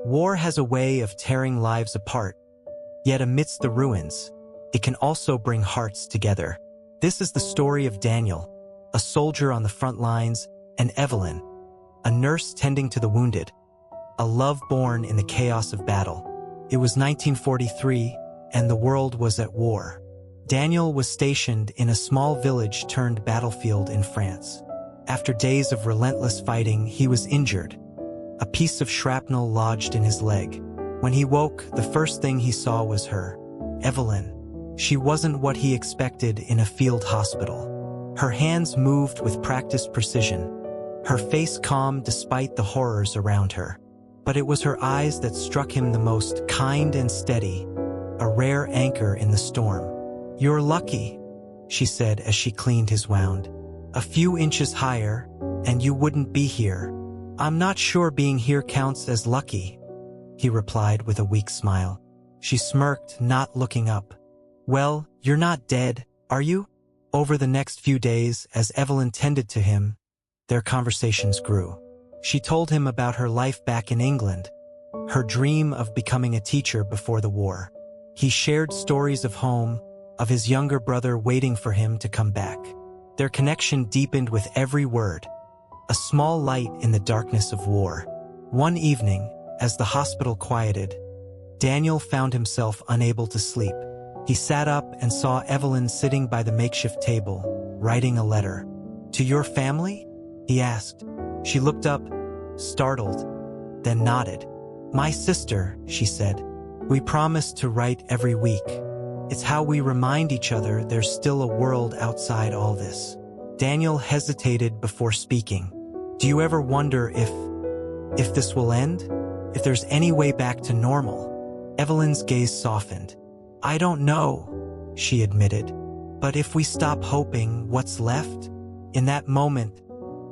War has a way of tearing lives apart, yet amidst the ruins, it can also bring hearts together. This is the story of Daniel, a soldier on the front lines, and Evelyn, a nurse tending to the wounded, a love born in the chaos of battle. It was 1943, and the world was at war. Daniel was stationed in a small village turned battlefield in France. After days of relentless fighting, he was injured. A piece of shrapnel lodged in his leg. When he woke, the first thing he saw was her, Evelyn. She wasn't what he expected in a field hospital. Her hands moved with practiced precision, her face calm despite the horrors around her. But it was her eyes that struck him the most, kind and steady, a rare anchor in the storm. "You're lucky," she said as she cleaned his wound. "A few inches higher, and you wouldn't be here." "I'm not sure being here counts as lucky," he replied with a weak smile. She smirked, not looking up. "Well, you're not dead, are you?" Over the next few days, as Evelyn tended to him, their conversations grew. She told him about her life back in England, her dream of becoming a teacher before the war. He shared stories of home, of his younger brother waiting for him to come back. Their connection deepened with every word, a small light in the darkness of war. One evening, as the hospital quieted, Daniel found himself unable to sleep. He sat up and saw Evelyn sitting by the makeshift table, writing a letter. "To your family?" he asked. She looked up, startled, then nodded. "My sister," she said. "We promised to write every week. It's how we remind each other there's still a world outside all this." Daniel hesitated before speaking. "Do you ever wonder if this will end? If there's any way back to normal?" Evelyn's gaze softened. "I don't know," she admitted. "But if we stop hoping, what's left?" In that moment,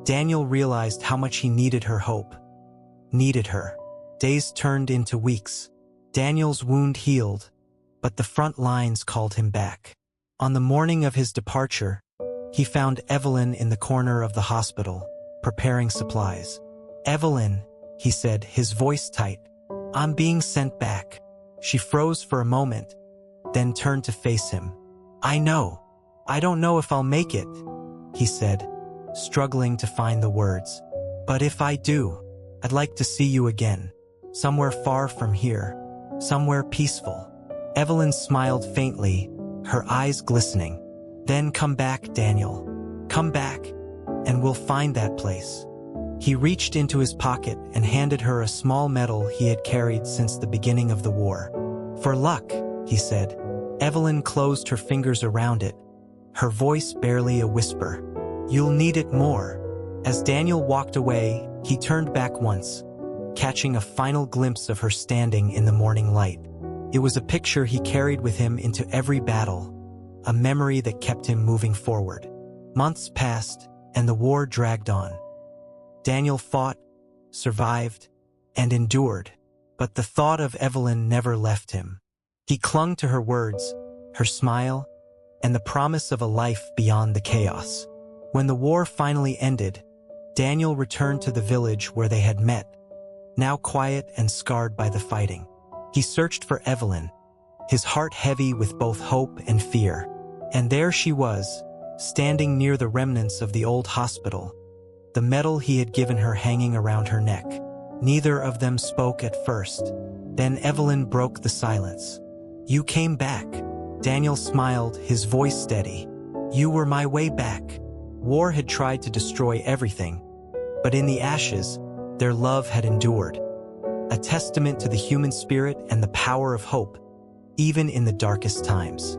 Daniel realized how much he needed her hope. Needed her. Days turned into weeks. Daniel's wound healed, but the front lines called him back. On the morning of his departure, he found Evelyn in the corner of the hospital, preparing supplies. "Evelyn," he said, his voice tight, "I'm being sent back." She froze for a moment, then turned to face him. "I know. I don't know if I'll make it," he said, struggling to find the words. "But if I do, I'd like to see you again, somewhere far from here, somewhere peaceful." Evelyn smiled faintly, her eyes glistening. "Then come back, Daniel. Come back, and we'll find that place." He reached into his pocket and handed her a small medal he had carried since the beginning of the war. "For luck," he said. Evelyn closed her fingers around it, her voice barely a whisper. "You'll need it more." As Daniel walked away, he turned back once, catching a final glimpse of her standing in the morning light. It was a picture he carried with him into every battle, a memory that kept him moving forward. Months passed, and the war dragged on. Daniel fought, survived, and endured, but the thought of Evelyn never left him. He clung to her words, her smile, and the promise of a life beyond the chaos. When the war finally ended, Daniel returned to the village where they had met, now quiet and scarred by the fighting. He searched for Evelyn, his heart heavy with both hope and fear. And there she was, standing near the remnants of the old hospital, the medal he had given her hanging around her neck. Neither of them spoke at first. Then Evelyn broke the silence. "You came back." Daniel smiled, his voice steady. "You were my way back." War had tried to destroy everything, but in the ashes, their love had endured. A testament to the human spirit and the power of hope, even in the darkest times.